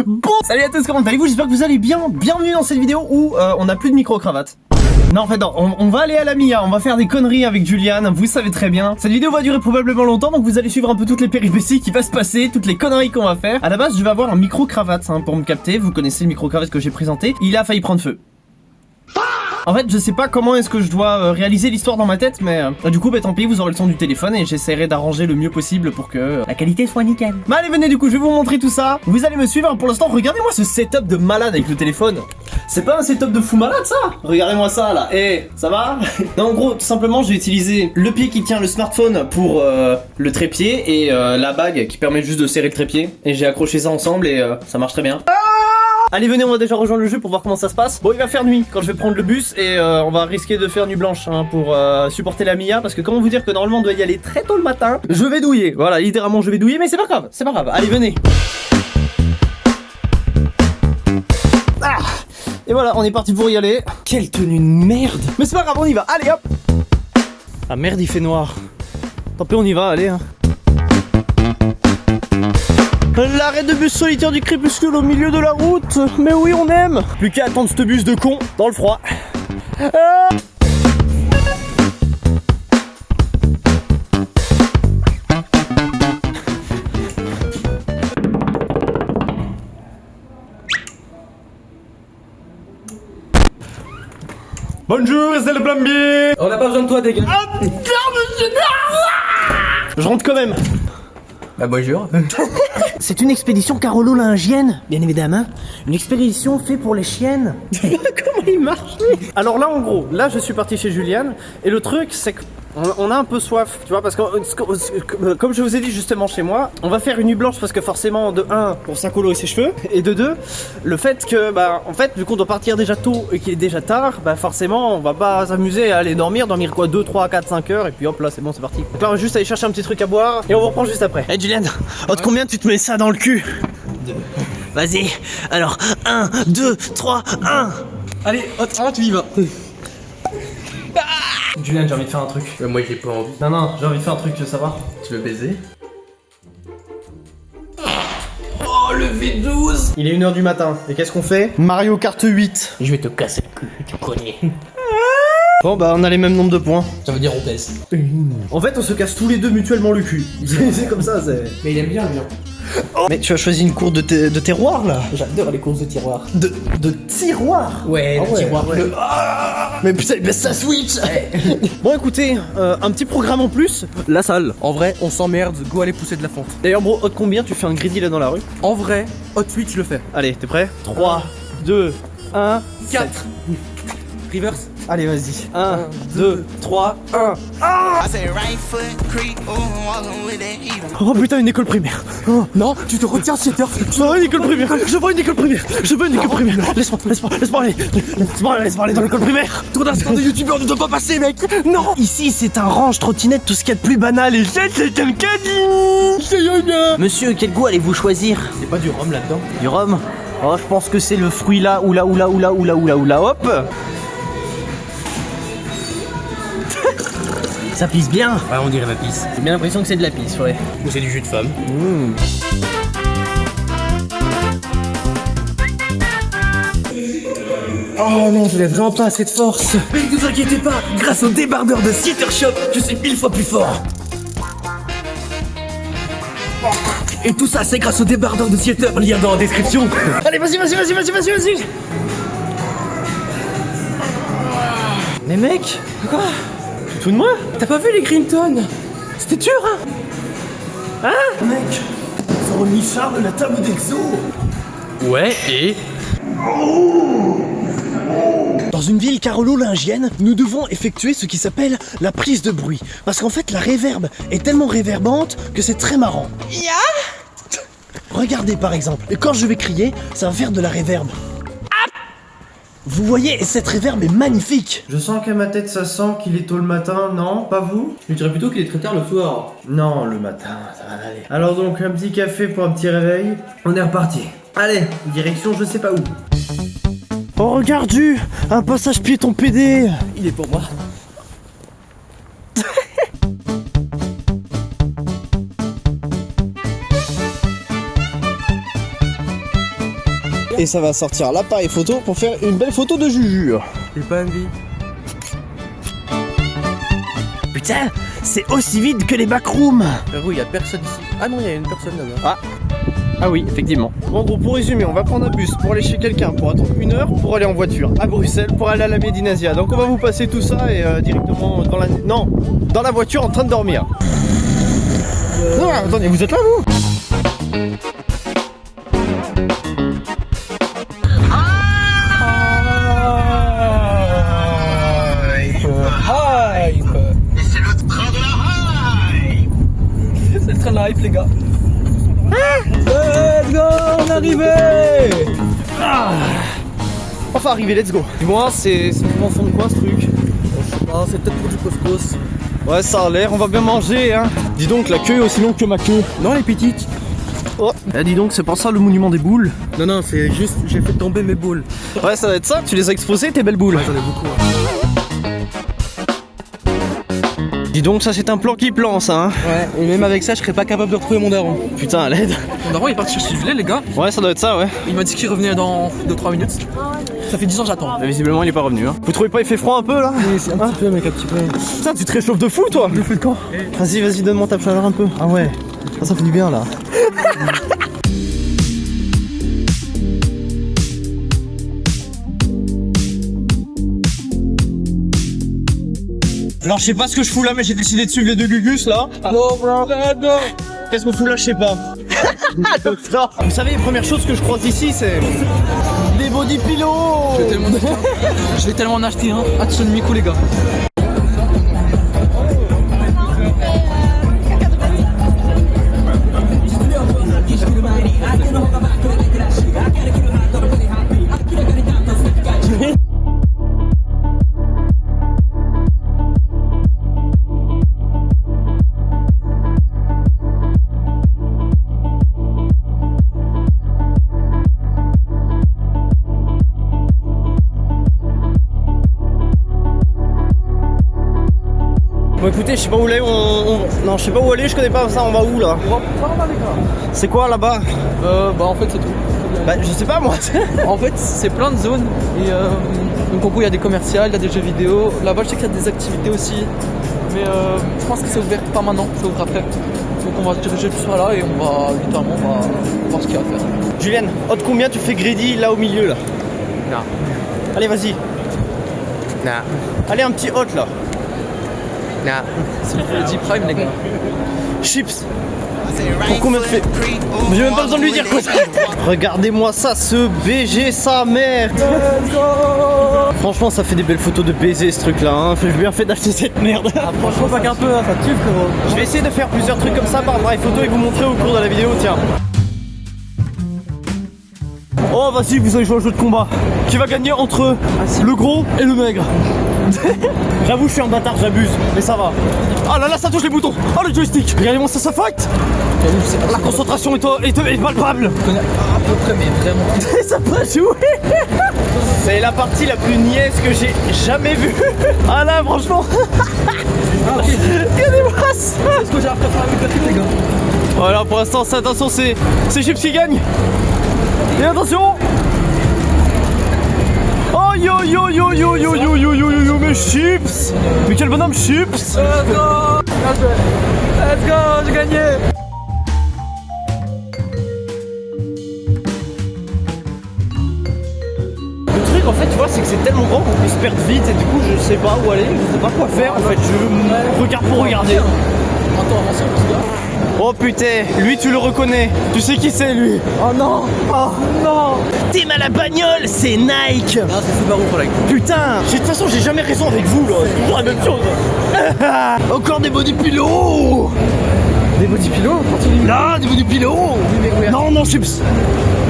Bon, salut à tous, comment allez-vous? J'espère que vous allez bien. Bienvenue dans cette vidéo où on n'a plus de micro-cravate. Non, en fait, non, on va aller à la Mia, on va faire des conneries avec Julian, vous savez très bien. Cette vidéo va durer probablement longtemps, donc vous allez suivre un peu toutes les péripéties qui va se passer, toutes les conneries qu'on va faire. À la base, je vais avoir un micro-cravate pour me capter, vous connaissez le micro-cravate que j'ai présenté. Il a failli prendre feu. En fait, je sais pas comment est-ce que je dois réaliser l'histoire dans ma tête, mais du coup, bah tant pis, vous aurez le son du téléphone et j'essaierai d'arranger le mieux possible pour que la qualité soit nickel. Mais allez, venez, du coup, je vais vous montrer tout ça. Vous allez me suivre. Pour l'instant, regardez-moi ce setup de malade avec le téléphone. C'est pas un setup de fou malade, ça? Regardez-moi ça, là. Eh, ça va? Non, en gros, tout simplement, je vais utiliser le pied qui tient le smartphone pour le trépied et la bague qui permet juste de serrer le trépied. Et j'ai accroché ça ensemble et ça marche très bien. Allez, venez, on va déjà rejoindre le jeu pour voir comment ça se passe. Bon, il va faire nuit quand je vais prendre le bus et on va risquer de faire nuit blanche pour supporter la Mia, parce que comment vous dire que normalement on doit y aller très tôt le matin. Je vais douiller, voilà, littéralement je vais douiller, mais c'est pas grave, c'est pas grave. Allez, venez. Ah, et voilà, on est parti pour y aller. Quelle tenue de merde. Mais c'est pas grave, on y va, allez hop. Ah merde, il fait noir. Tant pis, on y va, allez hein. L'arrêt de bus solitaire du crépuscule au milieu de la route. Mais oui, on aime. Plus qu'à attendre ce bus de con dans le froid. Ah. Bonjour, c'est le plombier. On n'a pas besoin de toi, dégage. Ah, putain, monsieur. Je rentre quand même. Bah bonjour. C'est une expédition carolo-lingienne, bien évidemment. Une expédition faite pour les chiennes. Comment il marche lui? Alors là, en gros, là je suis parti chez Julian. Et le truc, c'est qu'on a un peu soif, tu vois, parce que comme je vous ai dit justement chez moi, on va faire une nuit blanche parce que forcément, de 1, pour s'encolorer ses cheveux, et de 2, le fait que, bah, en fait, vu qu'on doit partir déjà tôt et qu'il est déjà tard, bah forcément, on va pas s'amuser à aller dormir quoi, 2, 3, 4, 5 heures, et puis hop là, c'est bon, c'est parti. Donc là, on va juste aller chercher un petit truc à boire, et on vous reprend juste après. Hey Julian, de combien tu te mets ça dans le cul? 2. Vas-y, alors, 1, 2, 3, 1. Allez, hop, tu y vas. Julian, j'ai envie de faire un truc. Moi j'ai pas envie. Non, j'ai envie de faire un truc, tu veux savoir? Tu veux baiser? Oh, le V12. Il est 1h du matin, et qu'est-ce qu'on fait? Mario Kart 8. Je vais te casser le cul, tu connais. Bon bah on a les mêmes nombres de points. Ça veut dire on baisse. En fait on se casse tous les deux mutuellement le cul. C'est comme ça, c'est... Mais il aime bien le mien. Oh. Mais tu as choisi une cour de terroir là? J'adore les courses de tiroir. De tiroir? Ouais, ah le tiroir ouais. bleu. Mais putain, il baisse sa Switch. Bon écoutez, un petit programme en plus. La salle. En vrai, on s'emmerde, go aller pousser de la fonte. D'ailleurs bro, haute combien tu fais un greedy là dans la rue? En vrai, hot 8 je le fais. Allez, t'es prêt? 3, 2, 1, 4. Reverse. Allez vas-y. 1, 2, 3, 1. Oh putain, une école primaire. Oh. Non, tu te retiens 7 heures. Je veux une école primaire. Je veux une école primaire. Je veux une école primaire. Laisse-moi aller. Laisse-moi aller dans l'école primaire. Ton instinct de youtubeur ne doit pas passer, mec. Non. Ici, c'est un range trottinette, tout ce qu'il y a de plus banal. Et c'est un caddie. Monsieur, quel goût allez-vous choisir? C'est pas du rhum là-dedans? Du rhum? Oh, je pense que c'est le fruit là. Oula. Hop. Ça pisse bien. Ouais, on dirait ma pisse. J'ai bien l'impression que c'est de la pisse, ouais. Ou c'est du jus de femme. Oh non, je n'ai vraiment pas assez de force. Mais ne vous inquiétez pas, grâce au débardeur de Theater Shop, je suis 1000 fois plus fort. Et tout ça, c'est grâce au débardeur de Theater, lien dans la description. Allez, vas-y. Mais mec, quoi? Tu te fous de moi? T'as pas vu les Grinton? C'était dur, hein? Hein? Mec, ils ont remis Charles la table d'exo. Ouais, et? Dans une ville carolo-lingienne, nous devons effectuer ce qui s'appelle la prise de bruit. Parce qu'en fait, la réverbe est tellement réverbante que c'est très marrant. Regardez par exemple, et quand je vais crier, ça va faire de la réverbe. Vous voyez, cette réverbe est magnifique. Je sens qu'à ma tête ça sent qu'il est tôt le matin, non? Pas vous? Je dirais plutôt qu'il est très tard le soir. Non, le matin, ça va aller. Alors donc, un petit café pour un petit réveil. On est reparti. Allez, direction je sais pas où. Oh regarde, un passage piéton PD. Il est pour moi. Et ça va sortir l'appareil photo pour faire une belle photo de Juju. J'ai pas envie. Putain, c'est aussi vide que les backrooms. Frérot, y a personne ici. Ah non, y a une personne là-bas. Ah oui, effectivement. Bon, gros, pour résumer, on va prendre un bus pour aller chez quelqu'un, pour attendre 1 heure, pour aller en voiture à Bruxelles, pour aller à la Médinasia. Donc on va vous passer tout ça et directement dans la... Non, dans la voiture en train de dormir. Non, attendez, vous êtes là, vous? C'est le train de la hype. C'est le train de la hype, les gars. Let's go, on est arrivé. Enfin arrivé, let's go. Dis-moi, c'est en fond de quoi ce truc? Ah, c'est peut-être pour du couscous. Ouais, ça a l'air, on va bien manger, hein. Dis donc, la queue est aussi longue que ma queue. Non, elle est petite. Oh, dis donc, c'est pas ça le monument des boules? Non, c'est juste, j'ai fait tomber mes boules. Ouais, ça va être ça, tu les as exposées tes belles boules. Ouais, j'en ai beaucoup. Dis donc, ça c'est un plan qui plan, ça, hein. Ouais, et même avec ça, je serais pas capable de retrouver mon daron. Putain, à l'aide. Mon daron, il est parti chercher du lait, les gars. Ouais, ça doit être ça, ouais. Il m'a dit qu'il revenait dans 2-3 minutes. Ça fait 10 ans que j'attends. Mais visiblement, il est pas revenu, hein. Vous trouvez pas il fait froid un peu, là? Oui, c'est un petit peu, mec, un petit peu. Putain, tu te réchauffes de fou, toi. Je fais quand? Vas-y, donne-moi ta chaleur un peu. Ah ouais, ça fait du bien, là. Alors je sais pas ce que je fous là, mais j'ai décidé de suivre les deux Gugus là. Non, bro, non. Qu'est-ce qu'on fout là, je sais pas. Vous savez, les premières choses que je croise ici, c'est des body pillows. Je vais tellement en acheter un. Attention Miku, les gars. Bon écoutez, je sais pas où aller, non je sais pas où aller, je connais pas ça, on va où là? C'est quoi là-bas? Bah en fait c'est tout. Bah je sais pas moi. En fait c'est plein de zones et donc en gros il y a des commerciales, il y a des jeux vidéo. Là-bas je sais qu'il y a des activités aussi. Mais je pense que c'est ouvert pas maintenant, ça ouvre après. Donc on va se diriger tout ça là et on va littéralement on va voir ce qu'il y a à faire. Julienne, haute combien tu fais greedy là au milieu là? Non. Allez vas-y. Non. Allez un petit hot là. Non. C'est le 10 prime les gars. Chips. Pour combien tu fais? J'ai même pas besoin de lui dire quoi. Regardez-moi ça, ce BG sa mère. Franchement ça fait des belles photos de baiser ce truc là, hein. J'ai bien fait d'acheter cette merde. Ah, franchement pas qu'un peu, hein, ça tue frérot. Je vais essayer de faire plusieurs trucs comme ça par appareil photo et vous montrer au cours de la vidéo, tiens. Oh vas-y, vous allez jouer au jeu de combat. Qui va gagner entre le gros et le maigre? J'avoue, je suis un bâtard, j'abuse, mais ça va. Ah là là, ça touche les boutons. Oh le joystick. Regardez-moi ça, ça fight. La concentration est palpable. Je connais à peu près mais vraiment. Ça peut jouer. C'est la partie la plus niaise que j'ai jamais vue. Ah là, franchement. Ah ok. Regardez-moi ça. Est-ce que j'ai appris à faire avec la clip les gars? Voilà, pour l'instant, attention, c'est Chips qui gagne. Et attention. Oh yo yo yo yo yo yo yo yo yo, mais Chips. Mais quel bonhomme Chips. Let's go. Let's go, j'ai gagné. Le truc en fait, tu vois, c'est que c'est tellement grand qu'on peut se perdre vite et du coup je sais pas où aller, je sais pas quoi faire en fait, je regarde pour regarder. Attends, avancez les gars. Oh putain, lui tu le reconnais, tu sais qui c'est lui? Oh non. Oh non. Team à la bagnole, c'est Nike. Ah c'est Subaru pour la Putain, de toute façon j'ai jamais raison avec vous là, c'est toujours la même chose. Encore des body pillows. Des body pillows? Non, des body pillows. Non, non, Chips.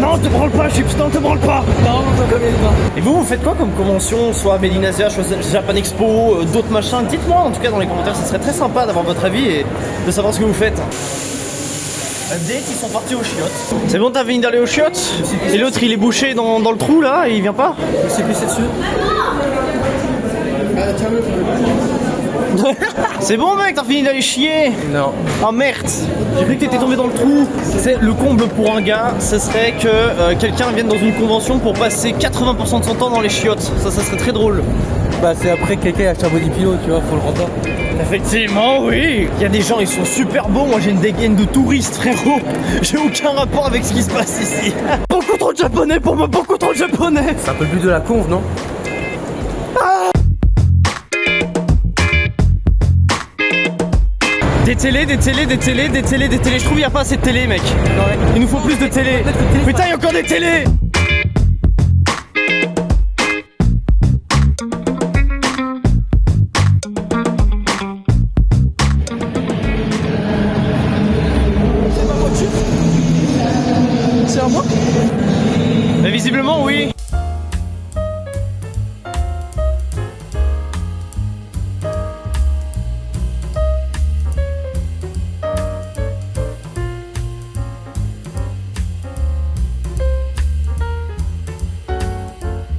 Non, te branle pas, Chips, non, te branle pas. Non, pas comme les gars. Et vous faites quoi comme convention, soit Médinasia, soit Japan Expo, d'autres machins? Dites-moi en tout cas dans les commentaires, ce serait très sympa d'avoir votre avis et de savoir ce que vous faites. Date, ils sont partis aux chiottes. C'est bon, t'as fini d'aller aux chiottes? Et l'autre il est bouché dans le trou là et il vient pas? Je sais plus c'est dessus. C'est bon mec, t'as fini d'aller chier? Non. Oh merde, j'ai cru que t'étais tombé dans le trou. C'est le comble pour un gars, ce serait que quelqu'un vienne dans une convention pour passer 80% de son temps dans les chiottes. Ça serait très drôle. Bah c'est après quelqu'un a un body pilot, tu vois, faut le rendre. Effectivement, oui. Il y a des gens, ils sont super beaux. Moi, j'ai une dégaine de touriste, frérot. J'ai aucun rapport avec ce qui se passe ici. Beaucoup trop de japonais pour moi, beaucoup trop de japonais. C'est un peu le but de la conve, non? Des télés. Je trouve qu'il n'y a pas assez de télé, mec. Il nous faut plus de télé. Putain, il y a encore des télés. C'est à moi? Mais visiblement, oui.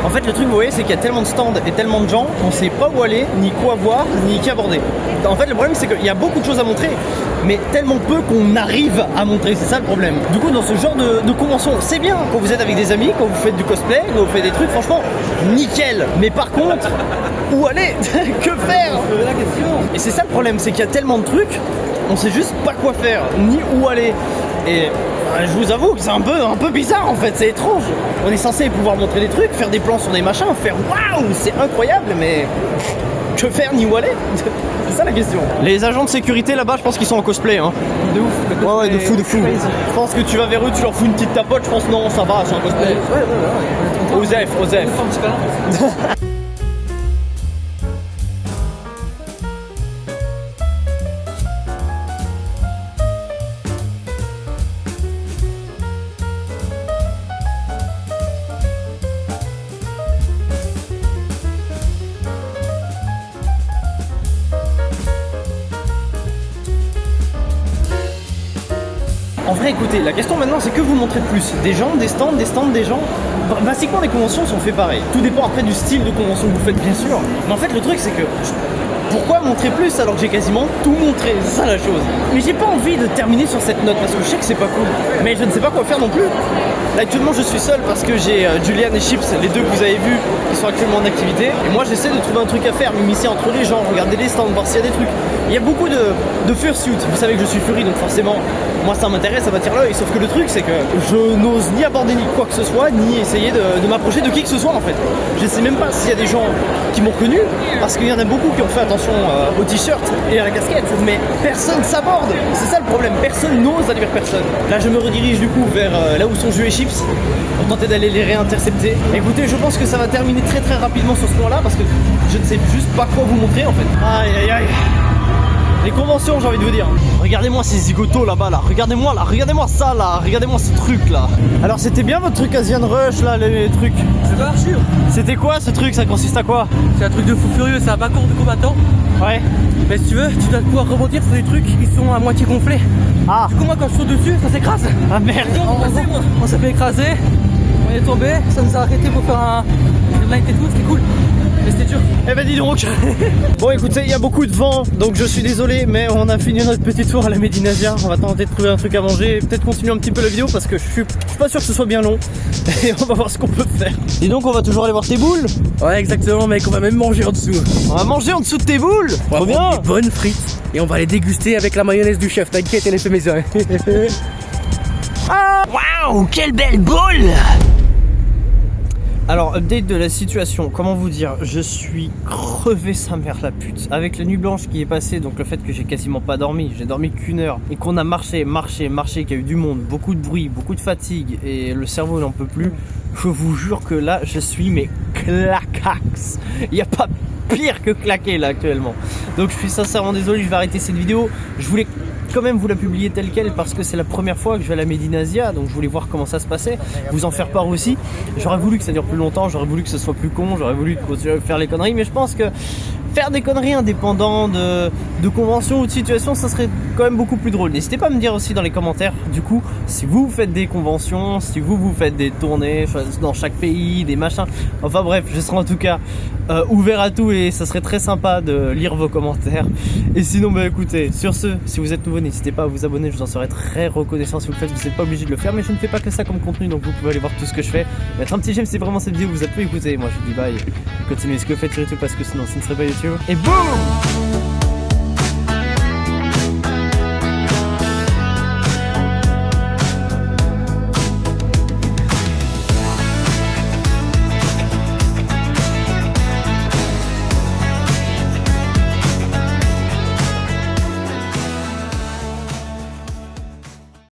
En fait, le truc, vous voyez, c'est qu'il y a tellement de stands et tellement de gens qu'on sait pas où aller, ni quoi voir, ni qui aborder. En fait, le problème, c'est qu'il y a beaucoup de choses à montrer, mais tellement peu qu'on arrive à montrer, c'est ça le problème. Du coup, dans ce genre de convention, c'est bien quand vous êtes avec des amis, quand vous faites du cosplay, quand vous faites des trucs, franchement, nickel. Mais par contre, où aller? Que faire? C'est la question. Et c'est ça le problème, c'est qu'il y a tellement de trucs, on sait juste pas quoi faire, ni où aller. Et je vous avoue que c'est un peu bizarre en fait, c'est étrange. On est censé pouvoir montrer des trucs, faire des plans sur des machins, faire waouh, c'est incroyable, mais que faire ni où aller? C'est ça la question. Les agents de sécurité là-bas, je pense qu'ils sont en cosplay. Hein. De ouf. Ouais, de fou. Je pense que tu vas vers eux, tu leur fous une petite tapote, je pense non, ça va, c'est en cosplay. Ouais. Osef. En vrai, écoutez, la question maintenant, c'est que vous montrez de plus? Des gens, des stands, des gens. Basiquement, les conventions sont faites pareil. Tout dépend après du style de convention que vous faites, bien sûr. Mais en fait, le truc, c'est que pourquoi montrer plus alors que j'ai quasiment tout montré? C'est ça la chose. Mais j'ai pas envie de terminer sur cette note parce que je sais que c'est pas cool. Mais je ne sais pas quoi faire non plus. Là, actuellement, je suis seul parce que j'ai Julian et Chips, les deux que vous avez vus, qui sont actuellement en activité. Et moi, j'essaie de trouver un truc à faire, m'immiscer entre les gens, regarder les stands, voir s'il y a des trucs. Il y a beaucoup de fursuit. Vous savez que je suis Fury, donc forcément, moi ça m'intéresse, ça m'attire l'œil. Sauf que le truc, c'est que je n'ose ni aborder ni quoi que ce soit, ni essayer de m'approcher de qui que ce soit en fait. Je sais même pas s'il y a des gens qui m'ont reconnu, parce qu'il y en a beaucoup qui ont fait attention au t-shirt et à la casquette, mais personne s'aborde. C'est ça le problème, personne n'ose aller vers personne. Là, je me redirige du coup vers là où sont Jus et Chips pour tenter d'aller les réintercepter. Écoutez, je pense que ça va terminer très rapidement sur ce point-là parce que je ne sais juste pas quoi vous montrer en fait. Aïe. Les conventions, j'ai envie de vous dire. Regardez-moi ces zigotos là-bas, là. Regardez-moi ça, là. Regardez-moi ce truc, là. Alors, c'était bien votre truc Asian Rush, là, les trucs. C'est pas Arthur. C'était quoi ce truc? Ça consiste à quoi? C'est un truc de fou furieux, c'est un parcours de combattant. Ouais. Mais si tu veux, tu dois pouvoir rebondir sur des trucs qui sont à moitié gonflés. Ah. Du coup, moi, quand je saute dessus, ça s'écrase. Ah merde. On s'est fait écraser, on est tombé, ça nous a arrêté pour faire un light et tout, c'était cool. Mais c'était dur. Eh ben dis donc. Bon écoutez, il y a beaucoup de vent, donc je suis désolé, mais on a fini notre petit tour à la Medinasia. On va tenter de trouver un truc à manger et peut-être continuer un petit peu la vidéo parce que je suis pas sûr que ce soit bien long. Et on va voir ce qu'on peut faire. Dis donc, on va toujours aller voir tes boules? Ouais, exactement, mec, on va même manger en dessous. On va manger en dessous de tes boules? Trop bien. Des bonnes frites et on va les déguster avec la mayonnaise du chef. T'inquiète, elle est fait maison. Waouh, quelle belle boule! Alors, update de la situation, comment vous dire, je suis crevé sa mère la pute. Avec la nuit blanche qui est passée, donc le fait que j'ai quasiment pas dormi, j'ai dormi qu'1 heure, et qu'on a marché, qu'il y a eu du monde, beaucoup de bruit, beaucoup de fatigue, et le cerveau n'en peut plus, je vous jure que là, je suis mais clacax. Il n'y a pas pire que claquer là actuellement. Donc je suis sincèrement désolé, je vais arrêter cette vidéo. Je voulais quand même vous la publier telle quelle parce que c'est la première fois que je vais à la Medinasia, donc je voulais voir comment ça se passait, vous en faire part aussi. J'aurais voulu que ça dure plus longtemps, j'aurais voulu que ce soit plus con, j'aurais voulu faire les conneries, mais je pense que faire des conneries indépendants de conventions ou de situations, ça serait quand même beaucoup plus drôle. N'hésitez pas à me dire aussi dans les commentaires, du coup, si vous faites des conventions, si vous faites des tournées dans chaque pays, des machins. Enfin bref, je serai en tout cas ouvert à tout et ça serait très sympa de lire vos commentaires. Et sinon, bah écoutez, sur ce, si vous êtes nouveau, n'hésitez pas à vous abonner, je vous en serais très reconnaissant si vous le faites. Vous n'êtes pas obligé de le faire, mais je ne fais pas que ça comme contenu, donc vous pouvez aller voir tout ce que je fais. Mettre un petit j'aime si vraiment cette vidéo vous a plu. Écoutez, moi je vous dis bye, continuez ce que vous faites sur YouTube parce que sinon ce ne serait pas YouTube. Et boum!